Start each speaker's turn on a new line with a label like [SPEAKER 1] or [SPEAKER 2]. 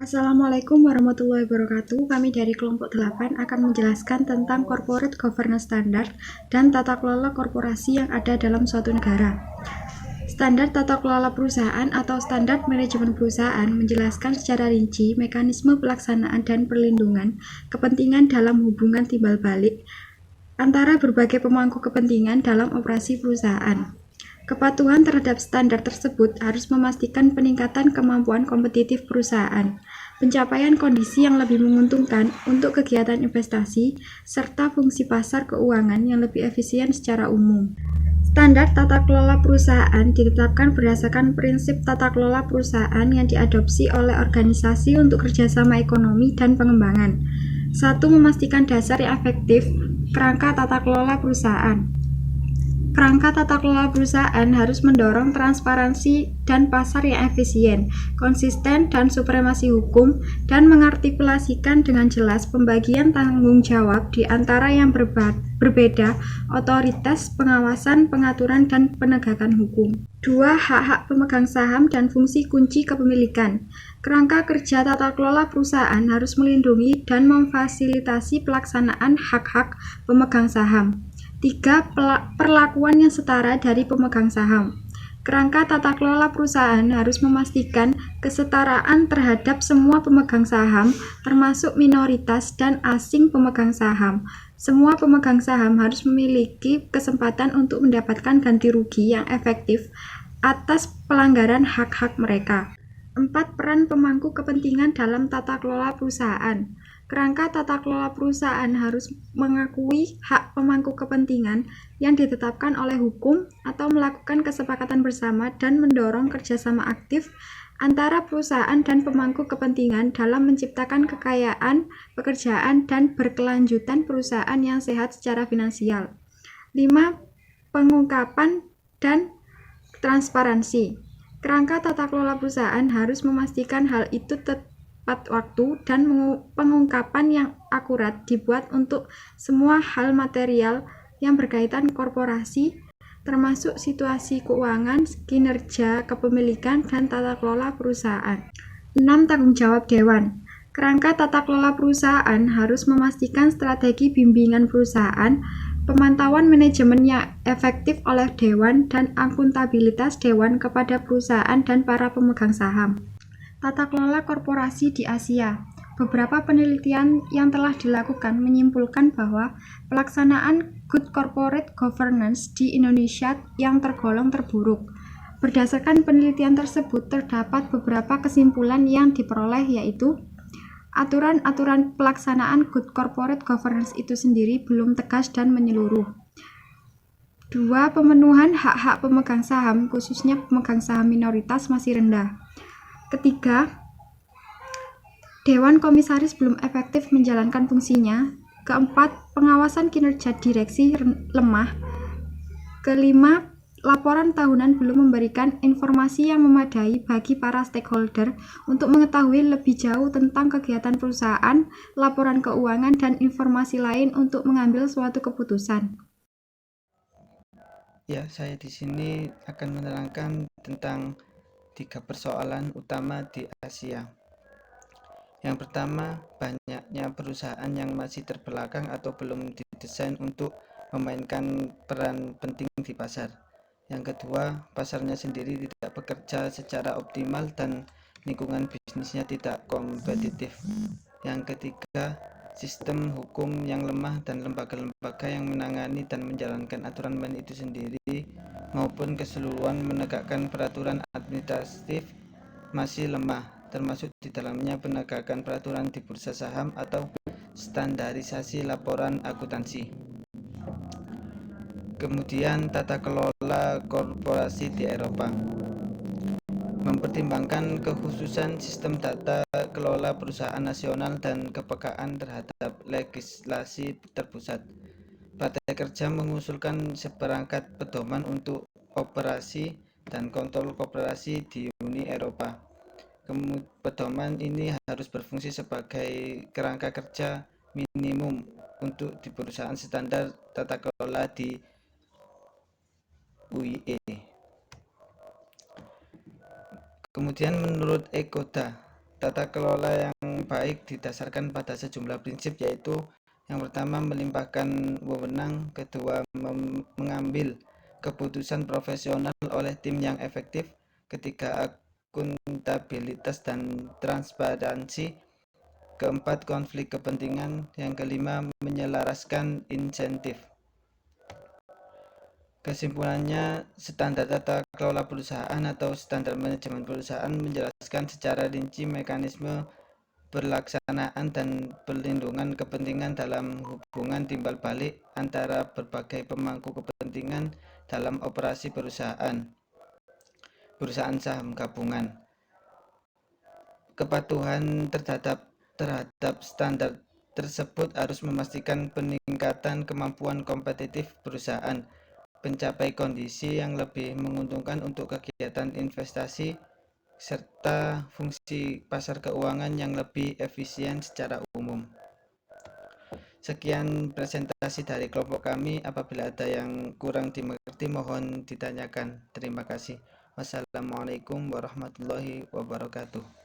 [SPEAKER 1] Assalamualaikum warahmatullahi wabarakatuh. Kami dari kelompok 8 akan menjelaskan tentang Corporate Governance Standard dan tata kelola korporasi yang ada dalam suatu negara. Standar tata kelola perusahaan atau standar manajemen perusahaan menjelaskan secara rinci mekanisme pelaksanaan dan perlindungan kepentingan dalam hubungan timbal balik antara berbagai pemangku kepentingan dalam operasi perusahaan. Kepatuhan terhadap standar tersebut harus memastikan peningkatan kemampuan kompetitif perusahaan, pencapaian kondisi yang lebih menguntungkan untuk kegiatan investasi, serta fungsi pasar keuangan yang lebih efisien secara umum. Standar tata kelola perusahaan ditetapkan berdasarkan prinsip tata kelola perusahaan yang diadopsi oleh organisasi untuk kerjasama ekonomi dan pengembangan. 1. Memastikan dasar yang efektif kerangka tata kelola perusahaan. Kerangka tata kelola perusahaan harus mendorong transparansi dan pasar yang efisien, konsisten, dan supremasi hukum, dan mengartikulasikan dengan jelas pembagian tanggung jawab di antara yang berbeda, otoritas, pengawasan, pengaturan, dan penegakan hukum. 2. Hak-hak pemegang saham dan fungsi kunci kepemilikan. Kerangka kerja tata kelola perusahaan harus melindungi dan memfasilitasi pelaksanaan hak-hak pemegang saham. 3. Perlakuan yang setara dari pemegang saham. Kerangka tata kelola perusahaan harus memastikan kesetaraan terhadap semua pemegang saham, termasuk minoritas dan asing pemegang saham. Semua pemegang saham harus memiliki kesempatan untuk mendapatkan ganti rugi yang efektif atas pelanggaran hak-hak mereka. 4. Peran pemangku kepentingan dalam tata kelola perusahaan. Kerangka tata kelola perusahaan harus mengakui hak pemangku kepentingan yang ditetapkan oleh hukum atau melakukan kesepakatan bersama dan mendorong kerjasama aktif antara perusahaan dan pemangku kepentingan dalam menciptakan kekayaan, pekerjaan, dan berkelanjutan perusahaan yang sehat secara finansial. 5. Pengungkapan dan transparansi. Kerangka tata kelola perusahaan harus memastikan hal itu tepat waktu dan pengungkapan yang akurat dibuat untuk semua hal material yang berkaitan korporasi, termasuk situasi keuangan, kinerja, kepemilikan, dan tata kelola perusahaan. 6. Tanggung jawab Dewan. Kerangka tata kelola perusahaan harus memastikan strategi bimbingan perusahaan, pemantauan manajemen yang efektif oleh Dewan, dan akuntabilitas Dewan kepada perusahaan dan para pemegang saham. Tata kelola korporasi di Asia. Beberapa penelitian yang telah dilakukan menyimpulkan bahwa pelaksanaan good corporate governance di Indonesia yang tergolong terburuk. Berdasarkan penelitian tersebut, terdapat beberapa kesimpulan yang diperoleh, yaitu aturan-aturan pelaksanaan good corporate governance itu sendiri belum tegas dan menyeluruh. 2. Pemenuhan hak-hak pemegang saham, khususnya pemegang saham minoritas, masih rendah. Ketiga, Dewan Komisaris belum efektif menjalankan fungsinya. Keempat, pengawasan kinerja direksi lemah. Kelima, laporan tahunan belum memberikan informasi yang memadai bagi para stakeholder untuk mengetahui lebih jauh tentang kegiatan perusahaan, laporan keuangan, dan informasi lain untuk mengambil suatu keputusan.
[SPEAKER 2] Ya, saya di sini akan menerangkan tentang 3 persoalan utama di Asia. Yang pertama, banyaknya perusahaan yang masih terbelakang atau belum didesain untuk memainkan peran penting di pasar. Yang kedua, pasarnya sendiri tidak bekerja secara optimal dan lingkungan bisnisnya tidak kompetitif. Yang ketiga, sistem hukum yang lemah dan lembaga-lembaga yang menangani dan menjalankan aturan main itu sendiri maupun keseluruhan menegakkan peraturan administratif masih lemah, termasuk di dalamnya penegakan peraturan di bursa saham atau standarisasi laporan akuntansi. Kemudian tata kelola korporasi di Eropa mempertimbangkan kekhususan sistem tata kelola perusahaan nasional dan kepekaan terhadap legislasi terpusat. Partai Kerja mengusulkan seperangkat pedoman untuk operasi dan kontrol korporasi di Uni Eropa. Pedoman ini harus berfungsi sebagai kerangka kerja minimum untuk di perusahaan standar tata kelola di UE. Kemudian menurut Ekoda, Tata kelola yang baik didasarkan pada sejumlah prinsip, yaitu yang pertama melimpahkan wewenang, kedua mengambil keputusan profesional oleh tim yang efektif, ketiga akuntabilitas dan transparansi, keempat konflik kepentingan, yang kelima menyelaraskan insentif. Kesimpulannya, standar tata kelola perusahaan atau standar manajemen perusahaan menjelaskan secara rinci mekanisme pelaksanaan dan perlindungan kepentingan dalam hubungan timbal balik antara berbagai pemangku kepentingan dalam operasi perusahaan saham gabungan. Kepatuhan terhadap standar tersebut harus memastikan peningkatan kemampuan kompetitif perusahaan, mencapai kondisi yang lebih menguntungkan untuk kegiatan investasi, serta fungsi pasar keuangan yang lebih efisien secara umum. Sekian presentasi dari kelompok kami. Apabila ada yang kurang dimengerti, mohon ditanyakan. Terima kasih. Wassalamualaikum warahmatullahi wabarakatuh.